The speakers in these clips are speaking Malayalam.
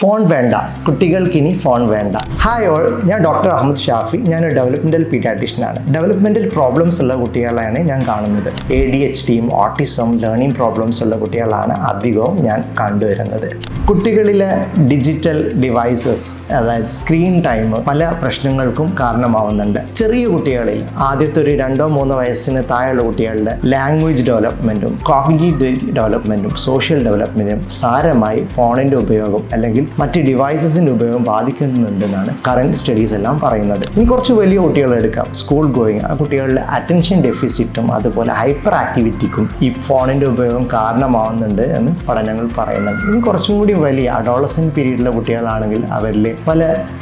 ഫോൺ വേണ്ട, കുട്ടികൾക്കിനി ഫോൺ വേണ്ട. ഹായ് ഓൾ, ഞാൻ ഡോക്ടർ അഹമ്മദ് ഷാഫി. ഞാനൊരു ഡെവലപ്മെൻറ്റൽ പീഡിയാട്രീഷ്യനാണ്. ഡെവലപ്മെൻറ്റൽ പ്രോബ്ലംസ് ഉള്ള കുട്ടികളെയാണ് ഞാൻ കാണുന്നത്. ADHDയും ഓട്ടിസം, ലേണിംഗ് പ്രോബ്ലംസ് ഉള്ള കുട്ടികളാണ് അധികവും ഞാൻ കണ്ടുവരുന്നത്. കുട്ടികളിലെ ഡിജിറ്റൽ ഡിവൈസസ്, അതായത് സ്ക്രീൻ ടൈം പല പ്രശ്നങ്ങൾക്കും കാരണമാവുന്നുണ്ട്. ചെറിയ കുട്ടികളിൽ ആദ്യത്തെ ഒരു 2-3 വയസ്സിന് താഴെയുള്ള കുട്ടികളുടെ ലാംഗ്വേജ് ഡെവലപ്മെൻറ്റും കോഗ്നിറ്റീവ് ഡെവലപ്മെൻറ്റും സോഷ്യൽ ഡെവലപ്മെൻറ്റും സാരമായി ഫോണിൻ്റെ ഉപയോഗം അല്ലെങ്കിൽ മറ്റ് ഡിവൈസസിൻ്റെ ഉപയോഗം ബാധിക്കുന്നുണ്ടെന്നാണ് കറൻറ്റ് സ്റ്റഡീസ് എല്ലാം പറയുന്നത്. ഇനി കുറച്ച് വലിയ കുട്ടികളെ എടുക്കാം. സ്കൂൾ ഗോയിങ് ആ കുട്ടികളുടെ അറ്റൻഷൻ ഡെഫിസിറ്റും അതുപോലെ ഹൈപ്പർ ആക്ടിവിറ്റിക്കും ഈ ഫോണിൻ്റെ ഉപയോഗം കാരണമാവുന്നുണ്ട് എന്ന് പഠനങ്ങൾ പറയുന്നുണ്ട്. ഇനി കുറച്ചും കൂടി വലിയ അഡോളസെന്റ് പീരീഡിലെ കുട്ടികളാണെങ്കിൽ അവരിൽ പല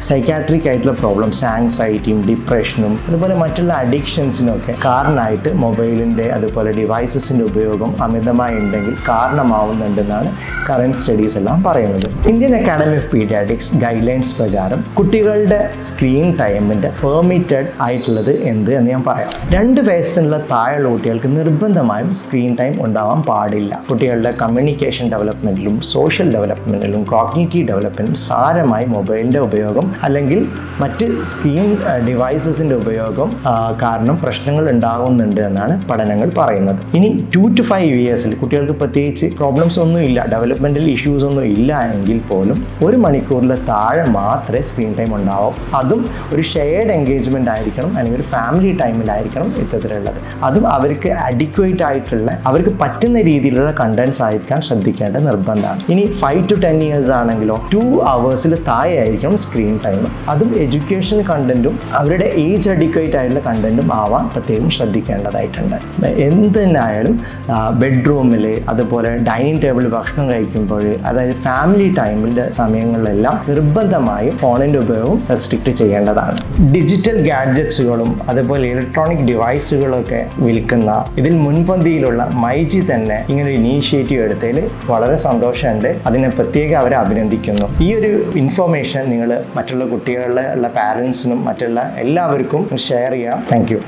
സൈക്കാട്രിക് ആയിട്ടുള്ള പ്രോബ്ലംസ്, ആങ്സൈറ്റിയും ഡിപ്രഷനും അതുപോലെ മറ്റുള്ള അഡിക്ഷൻസിനും ഒക്കെ കാരണമായിട്ട് മൊബൈലിൻ്റെ അതുപോലെ ഡിവൈസസിൻ്റെ ഉപയോഗം അമിതമായി ഉണ്ടെങ്കിൽ കാരണമാവുന്നുണ്ടെന്നാണ് കറൻറ്റ് സ്റ്റഡീസ് എല്ലാം പറയുന്നത്. Indian Academy of Paediatrics guidelines പ്രകാരം കുട്ടികളുടെ സ്ക്രീൻ ടൈമിൻ്റെ പെർമിറ്റഡ് ആയിട്ടുള്ളത് എന്ത് എന്ന് ഞാൻ പറയാം. 2 വയസ്സിനുള്ള താഴെയുള്ള കുട്ടികൾക്ക് നിർബന്ധമായും സ്ക്രീൻ ടൈം ഉണ്ടാവാൻ പാടില്ല. കുട്ടികളുടെ കമ്മ്യൂണിക്കേഷൻ ഡെവലപ്മെൻറ്റിലും സോഷ്യൽ ഡെവലപ്മെൻറ്റിലും കോഗ്നിറ്റീവ് ഡെവലപ്മെൻറ്റിലും സാരമായി മൊബൈലിൻ്റെ ഉപയോഗം അല്ലെങ്കിൽ മറ്റ് സ്ക്രീൻ ഡിവൈസസിൻ്റെ ഉപയോഗം കാരണം പ്രശ്നങ്ങൾ ഉണ്ടാകുന്നുണ്ട് എന്നാണ് പഠനങ്ങൾ പറയുന്നത്. ഇനി 2 to 5 ഇയേഴ്സിൽ കുട്ടികൾക്ക് പ്രത്യേകിച്ച് പ്രോബ്ലംസ് ഒന്നും ഇല്ല, ഡെവലപ്മെൻറ്റൽ ഇഷ്യൂസ് ഒന്നും ഇല്ല എങ്കിൽ പോലും 1 മണിക്കൂറിൽ താഴെ മാത്രമേ സ്ക്രീൻ ടൈം ഉണ്ടാവും. അതും ഒരു ഷെയർഡ് എൻഗേജ്മെൻ്റ് ആയിരിക്കണം, അല്ലെങ്കിൽ ഒരു ഫാമിലി ടൈമിലായിരിക്കണം ഇത്തരത്തിലുള്ളത്. അതും അവർക്ക് അഡിക്വേറ്റ് ആയിട്ടുള്ള, അവർക്ക് പറ്റുന്ന രീതിയിലുള്ള കണ്ടൻസ് ആയിരിക്കാൻ ശ്രദ്ധിക്കേണ്ട നിർബന്ധമാണ്. ഇനി 5 to 10 ഇയേഴ്സ് ആണെങ്കിലോ 2 hours താഴെ ആയിരിക്കണം സ്ക്രീൻ ടൈം. അതും എഡ്യൂക്കേഷൻ കണ്ടന്റും അവരുടെ ഏജ് അഡിക്വേറ്റ് ആയിട്ടുള്ള കണ്ടന്റും ആവാൻ പ്രത്യേകം ശ്രദ്ധിക്കേണ്ടതായിട്ടുണ്ട്. എന്തിനായാലും ബെഡ്റൂമിൽ അതുപോലെ ഡൈനിങ് ടേബിളിൽ ഭക്ഷണം കഴിക്കുമ്പോൾ, അതായത് ഫാമിലി ടൈമിൻ്റെ സമയങ്ങളിലെല്ലാം നിർബന്ധമായും ഫോണിൻ്റെ ഉപയോഗം റെസ്ട്രിക്റ്റ് ചെയ്യേണ്ടതാണ്. ഡിജിറ്റൽ ഗാഡ്ജറ്റ്സുകളും അതുപോലെ ഇലക്ട്രോണിക് ഡിവൈസുകളൊക്കെ വിൽക്കുന്ന ഇതിൽ മുൻപന്തിയിലുള്ള മൈജി തന്നെ ഇങ്ങനെ ഇനീഷ്യേറ്റീവ് എടുത്തതിൽ വളരെ സന്തോഷമുണ്ട്. അതിനെ പ്രത്യേകം അവരെ അഭിനന്ദിക്കുന്നു. ഈ ഒരു ഇൻഫർമേഷൻ നിങ്ങൾ മറ്റുള്ള കുട്ടികളുടെ പാരൻസിനും മറ്റുള്ള എല്ലാവർക്കും ഷെയർ ചെയ്യാം. Thank you.